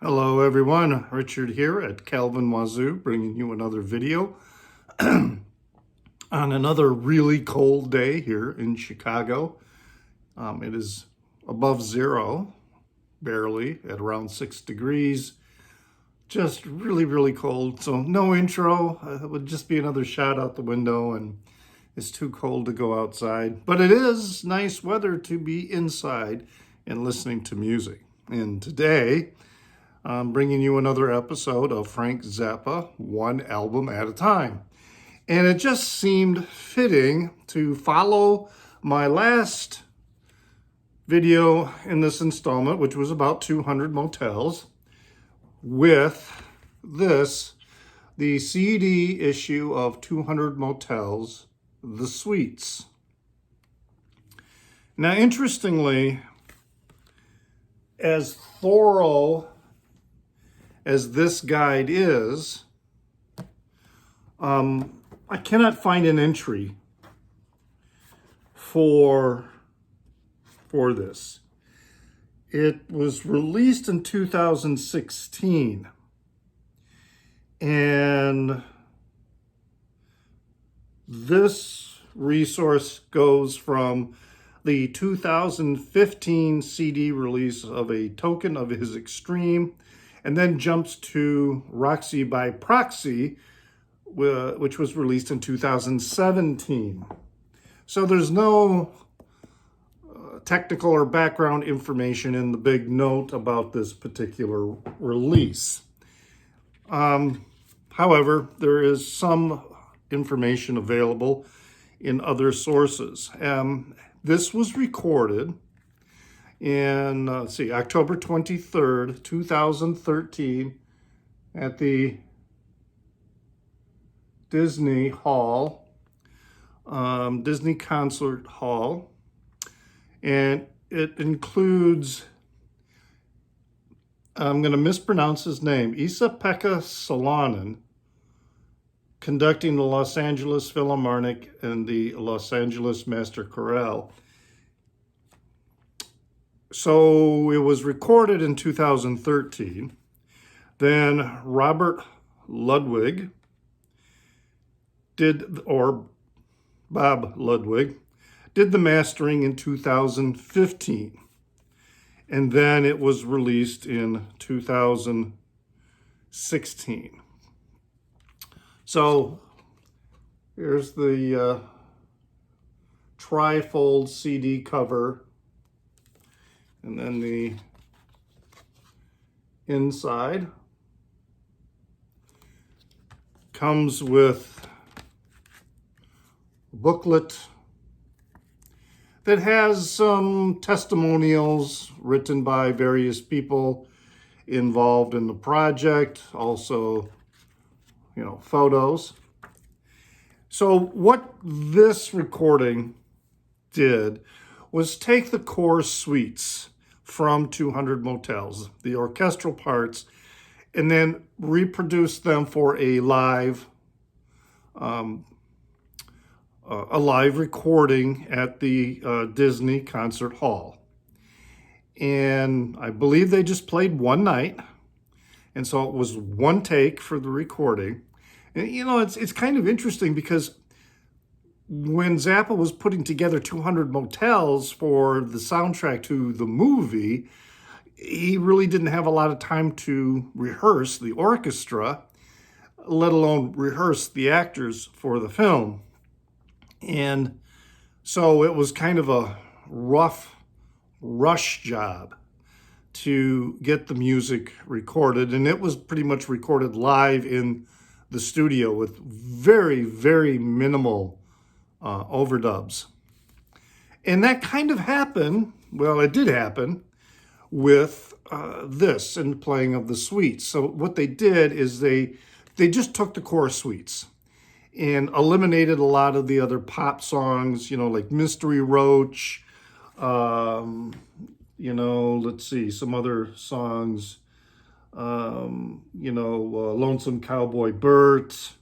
Hello everyone, Richard here at Calvin Wazoo, bringing you another video on another really cold day here in Chicago. It is above zero, barely, at around 6 degrees. Just really cold, so no intro. It would just be another shot out the window, and it's too cold to go outside. But it is nice weather to be inside and listening to music. And today, I'm bringing you another episode of Frank Zappa, one album at a time. And it just seemed fitting to follow my last video in this installment, which was about 200 Motels, with this, the CD issue of 200 Motels, The Suites. Now, interestingly, as thorough as this guide is, I cannot find an entry for this. It was released in 2016, and this resource goes from the 2015 CD release of A Token of His Extreme, and then jumps to Roxy by Proxy, which was released in 2017. So there's no technical or background information in the big note about this particular release. However, there is some information available in other sources. This was recorded in, October 23rd, 2013 at the Disney Hall, Disney Concert Hall. And it includes, I'm going to mispronounce his name, Esa-Pekka Salonen, conducting the Los Angeles Philharmonic and the Los Angeles Master Chorale. So it was recorded in 2013. Then Robert Ludwig Bob Ludwig did the mastering in 2015. And then it was released in 2016. So here's the trifold CD cover. And then the inside comes with a booklet that has some testimonials written by various people involved in the project, also, photos. So what this recording did was take the core suites from 200 Motels, the orchestral parts, and then reproduce them for a live recording at the Disney Concert Hall. And I believe they just played one night, and so it was one take for the recording. And it's kind of interesting because when Zappa was putting together 200 Motels for the soundtrack to the movie, he really didn't have a lot of time to rehearse the orchestra, let alone rehearse the actors for the film. And so it was kind of a rush job to get the music recorded. And it was pretty much recorded live in the studio with very minimal overdubs. And that kind of happened, well, it did happen with this and the playing of the suites. So what they did is they just took the core suites and eliminated a lot of the other pop songs, like Mystery Roach, let's see, some other songs, Lonesome Cowboy Bert,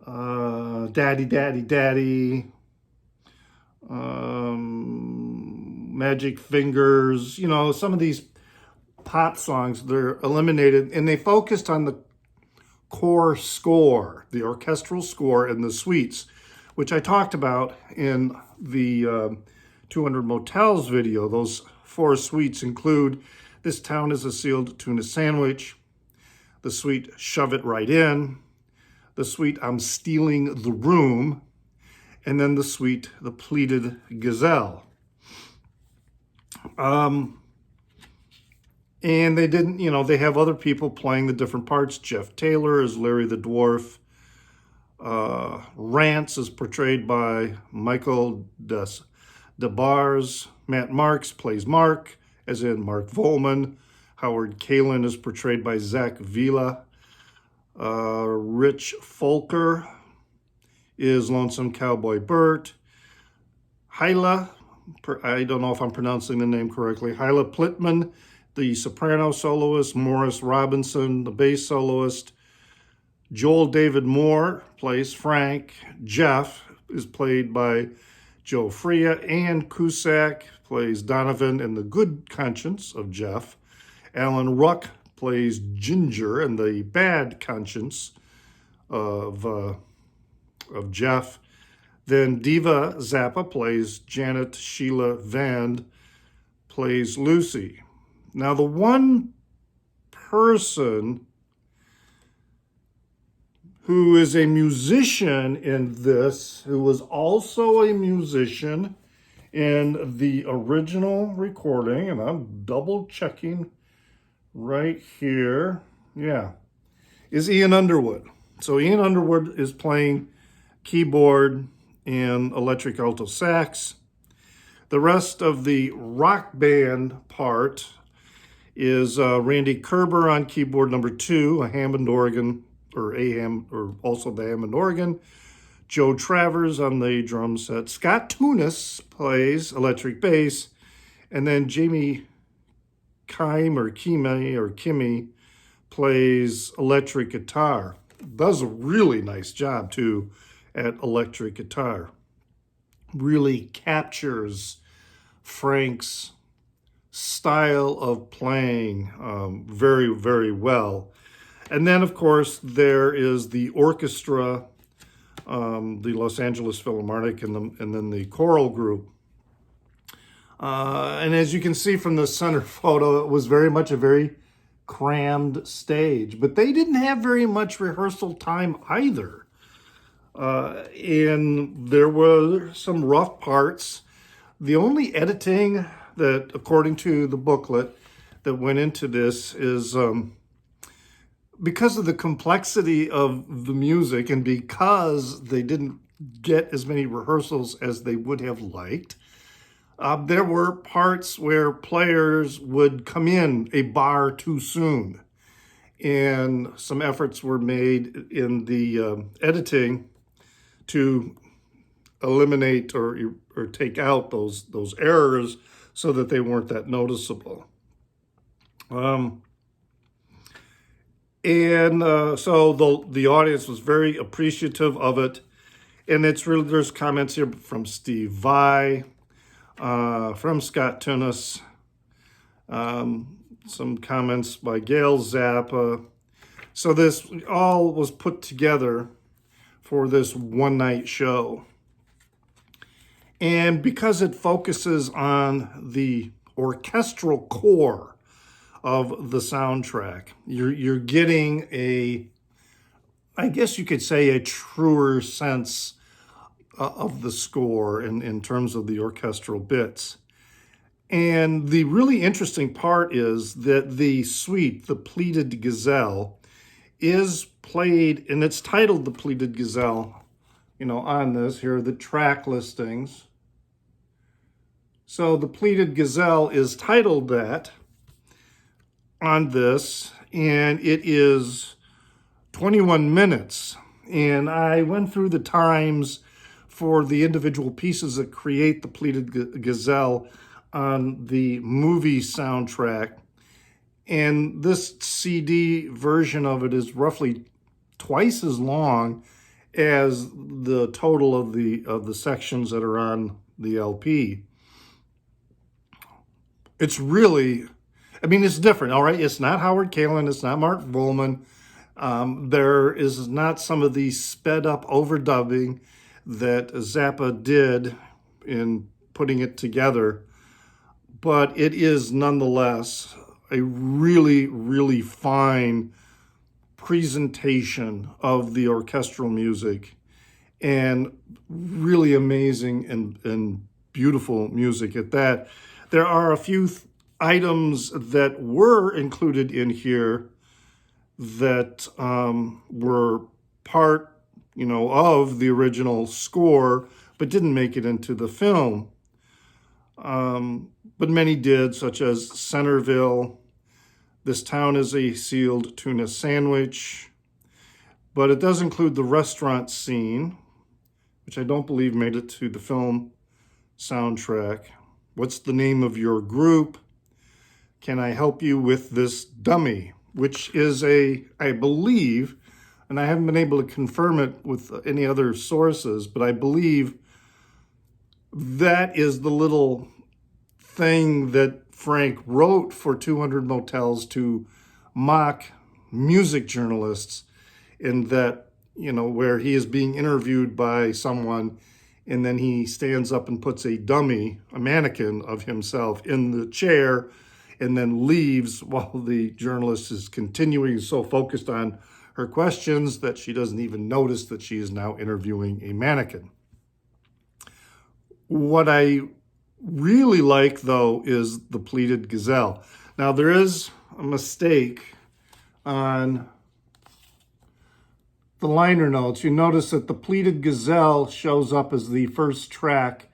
Daddy, Daddy, Daddy, Magic Fingers, some of these pop songs, they're eliminated, and they focused on the core score, the orchestral score and the suites, which I talked about in the 200 Motels video. Those 4 suites include This Town is a Sealed Tuna Sandwich, the suite Shove It Right In, the suite I'm Stealing the Room, and then the suite The Pleated Gazelle. And they didn't, they have other people playing the different parts. Jeff Taylor is Larry the Dwarf. Rance is portrayed by Michael DeBars. Matt Marks plays Mark, as in Mark Volman. Howard Kalin is portrayed by Zach Vila. Rich Folker is Lonesome Cowboy Bert. Hyla, I don't know if I'm pronouncing the name correctly, Hyla Plitman, the soprano soloist. Morris Robinson, the bass soloist. Joel David Moore plays Frank. Jeff is played by Joe Freya. Ann Cusack plays Donovan in The Good Conscience of Jeff. Alan Ruck plays Ginger in The Bad Conscience of Jeff. Then Diva Zappa plays Janet. Sheila Vand plays Lucy. Now, the one person who is a musician in this, who was also a musician in the original recording, and I'm double checking right here, is Ian Underwood. So Ian Underwood is playing keyboard and electric alto sax. The rest of the rock band part is Randy Kerber on keyboard number 2, a Hammond organ, or also the Hammond organ. Joe Travers on the drum set. Scott Tunis plays electric bass, and then Jamie Kimmy plays electric guitar. Does a really nice job too at electric guitar. Really captures Frank's style of playing very, very well. And then, of course, there is the orchestra, the Los Angeles Philharmonic, and then the choral group. And as you can see from the center photo, it was very much a very crammed stage. But they didn't have very much rehearsal time either. And there were some rough parts. The only editing that, according to the booklet, that went into this is because of the complexity of the music and because they didn't get as many rehearsals as they would have liked, there were parts where players would come in a bar too soon. And some efforts were made in the editing to eliminate or take out those errors so that they weren't that noticeable. So the audience was very appreciative of it. And it's really, there's comments here from Steve Vai, from Scott Tunis, some comments by Gail Zappa. So this all was put together for this one-night show. And because it focuses on the orchestral core of the soundtrack, you're getting I guess you could say, a truer sense of the score in terms of the orchestral bits. And the really interesting part is that the suite, the Pleated Gazelle, is played, and it's titled the Pleated Gazelle, on this. Here are the track listings. So the Pleated Gazelle is titled that on this, and it is 21 minutes. And I went through the times for the individual pieces that create the Pleated Gazelle on the movie soundtrack. And this CD version of it is roughly twice as long as the total of the sections that are on the LP. It's really, I mean, it's different, all right? It's not Howard Kalin. It's not Mark Volman. There is not some of the sped up overdubbing that Zappa did in putting it together, but it is nonetheless a really, really fine presentation of the orchestral music and really amazing and beautiful music at that. There are a few items that were included in here that were part, of the original score, but didn't make it into the film. But many did, such as Centerville, This Town is a Sealed Tuna Sandwich. But it does include the restaurant scene, which I don't believe made it to the film soundtrack. What's the name of your group? Can I help you with this dummy? Which is I believe, and I haven't been able to confirm it with any other sources, but I believe that is the little thing that Frank wrote for 200 Motels to mock music journalists, in that, where he is being interviewed by someone and then he stands up and puts a dummy, a mannequin of himself in the chair, and then leaves while the journalist is continuing, so focused on her questions that she doesn't even notice that she is now interviewing a mannequin. What I really like, though, is the Pleated Gazelle. Now, there is a mistake on the liner notes. You notice that the Pleated Gazelle shows up as the first track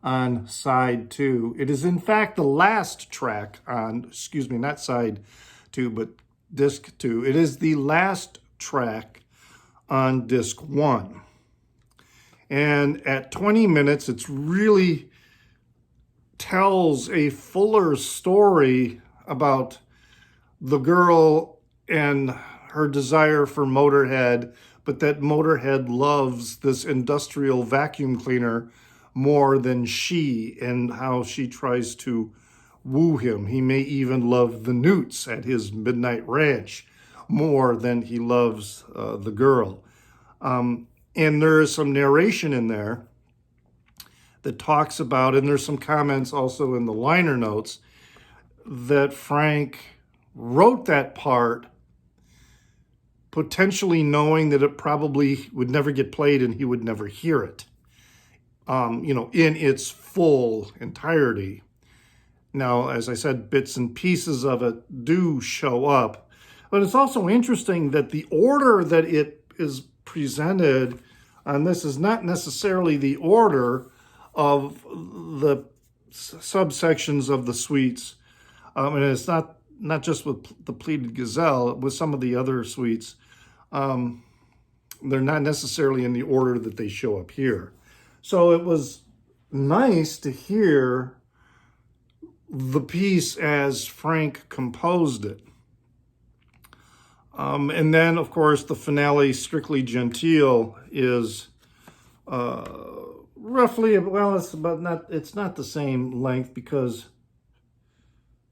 on side 2. It is in fact the last track on, not side 2, but disc 2. It is the last track on disc 1. And at 20 minutes, it's really tells a fuller story about the girl and her desire for Motorhead, but that Motorhead loves this industrial vacuum cleaner more than she, and how she tries to woo him. He may even love the newts at his midnight ranch more than he loves the girl. And there is some narration in there that talks about, and there's some comments also in the liner notes, that Frank wrote that part potentially knowing that it probably would never get played and he would never hear it, in its full entirety. Now, as I said, bits and pieces of it do show up, but it's also interesting that the order that it is presented on this is not necessarily the order of the subsections of the suites. And it's not just with the Pleated Gazelle, with some of the other suites. They're not necessarily in the order that they show up here. So it was nice to hear the piece as Frank composed it. And then, of course, the finale, Strictly Gentile, is roughly, well, it's not the same length because,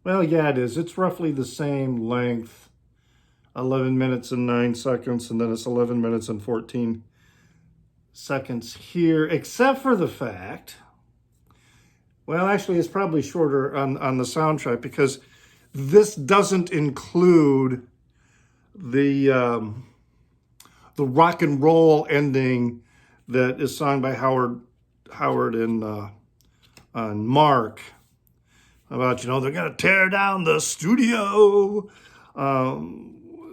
well, yeah, it is. It's roughly the same length, 11 minutes and 9 seconds, and then it's 11 minutes and 14 seconds here, except for the fact, well, actually, it's probably shorter on the soundtrack because this doesn't include the rock and roll ending that is sung by Howard and Mark about, they're going to tear down the studio.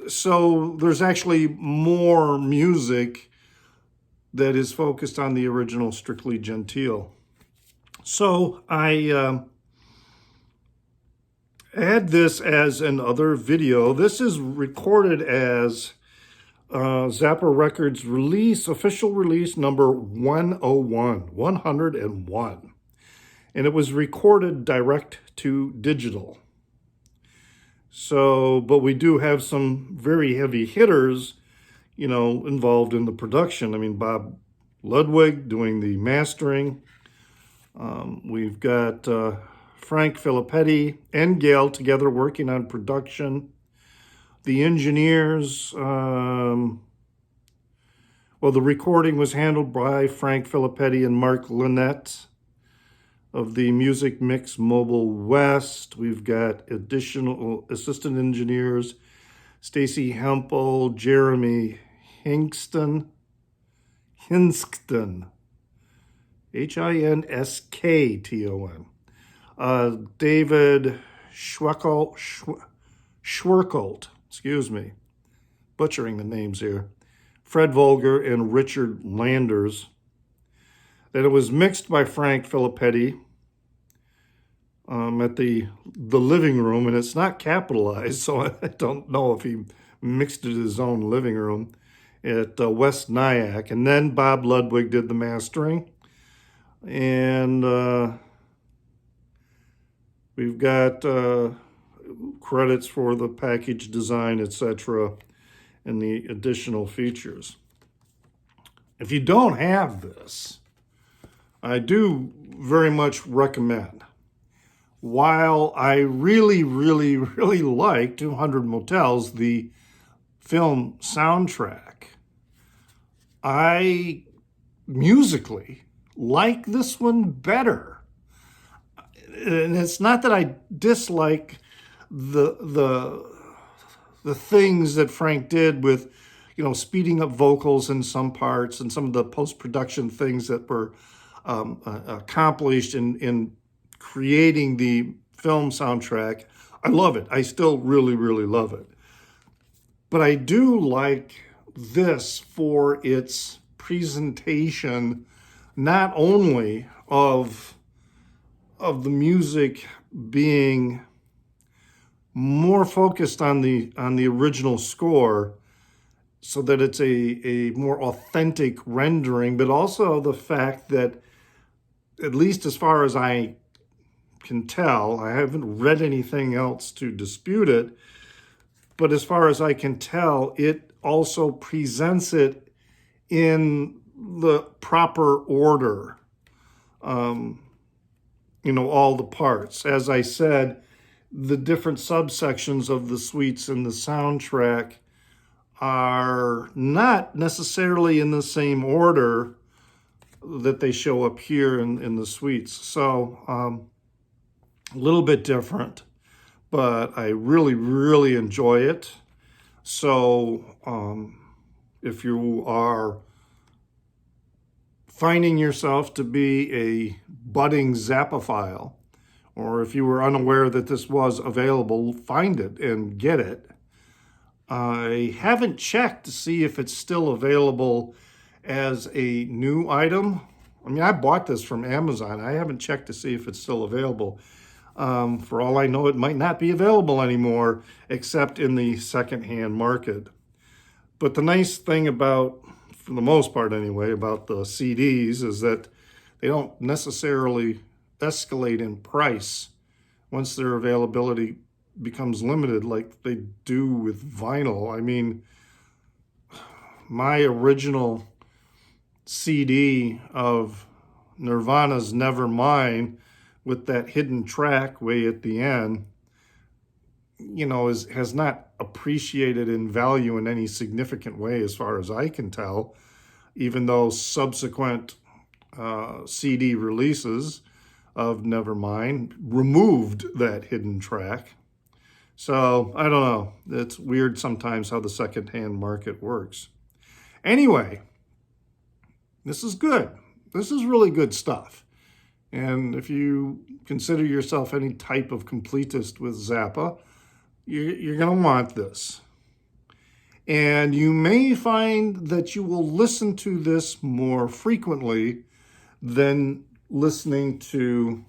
So there's actually more music that is focused on the original Strictly Gentile. So I add this as another video. This is recorded as Zappa Records official release number 101. And it was recorded direct to digital. So, but we do have some very heavy hitters, involved in the production. I mean, Bob Ludwig doing the mastering. We've got Frank Filippetti and Gail together working on production. The engineers, well, the recording was handled by Frank Filippetti and Mark Lynette of the Music Mix Mobile West. We've got additional assistant engineers, Stacy Hempel, Jeremy Hinston, Hinskton, Hinskton, David Schwerkolt, excuse me, butchering the names here, Fred Volger, and Richard Landers. That it was mixed by Frank Filippetti at the living room, and it's not capitalized, so I don't know if he mixed it in his own living room at West Nyack. And then Bob Ludwig did the mastering. And we've got credits for the package design, etc., and the additional features. If you don't have this, I do very much recommend. While I really, really, really like 200 Motels, the film soundtrack, I musically like this one better. And it's not that I dislike the things that Frank did with, speeding up vocals in some parts and some of the post-production things that were accomplished in creating the film soundtrack. I love it. I still really, really love it. But I do like this for its presentation, not only of the music being more focused on the original score, so that it's a more authentic rendering, but also the fact that, at least as far as I can tell, I haven't read anything else to dispute it, but as far as I can tell, it also presents it in the proper order, all the parts. As I said, the different subsections of the suites in the soundtrack are not necessarily in the same order that they show up here in the suites. So a little bit different, but I really, really enjoy it. So if you are finding yourself to be a budding Zappaphile, or if you were unaware that this was available, find it and get it. I haven't checked to see if it's still available as a new item. I mean, I bought this from Amazon. I haven't checked to see if it's still available. For all I know, it might not be available anymore, except in the secondhand market. But the nice thing about, for the most part anyway, about the CDs is that they don't necessarily escalate in price once their availability becomes limited like they do with vinyl. I mean, my original CD of Nirvana's Nevermind, with that hidden track way at the end, has not appreciated in value in any significant way as far as I can tell, even though subsequent CD releases of Nevermind removed that hidden track. So I don't know. It's weird sometimes how the secondhand market works. Anyway, this is good. This is really good stuff. And if you consider yourself any type of completist with Zappa, you're going to want this. And you may find that you will listen to this more frequently than listening to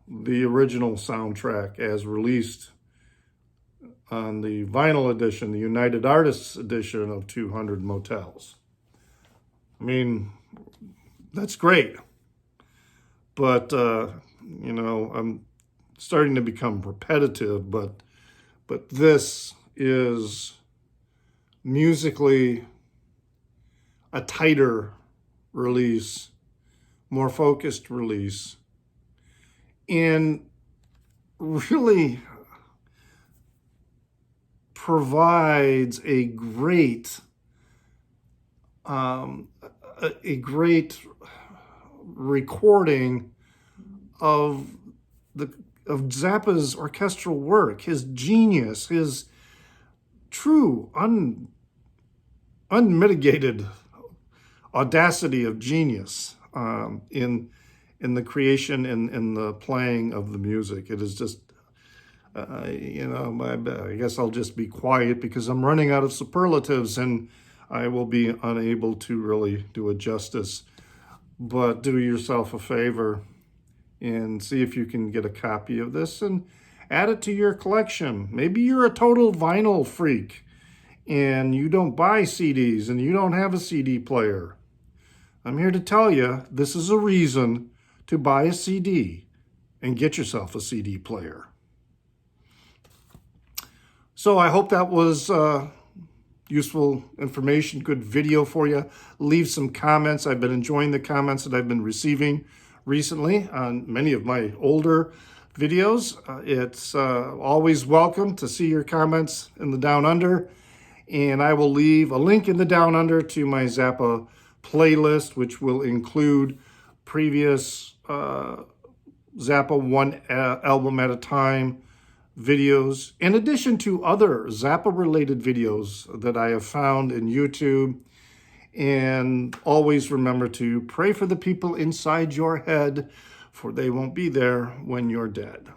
the original soundtrack as released on the vinyl edition, the United Artists edition of 200 Motels. I mean, that's great. But, I'm starting to become repetitive, but this is musically a tighter release, more focused release, and really provides a great recording of Zappa's orchestral work, his genius, his true unmitigated audacity of genius in the creation and in the playing of the music. It is just, I guess I'll just be quiet because I'm running out of superlatives and I will be unable to really do it justice. But do yourself a favor and see if you can get a copy of this and add it to your collection. Maybe you're a total vinyl freak and you don't buy CDs and you don't have a CD player. I'm here to tell you this is a reason to buy a CD and get yourself a CD player. So I hope that was useful information, good video for you. Leave some comments. I've been enjoying the comments that I've been receiving recently on many of my older videos. It's always welcome to see your comments in the Down Under. And I will leave a link in the Down Under to my Zappa playlist, which will include previous Zappa one album at a time videos, in addition to other Zappa-related videos that I have found in YouTube. And always remember to pray for the people inside your head, for they won't be there when you're dead.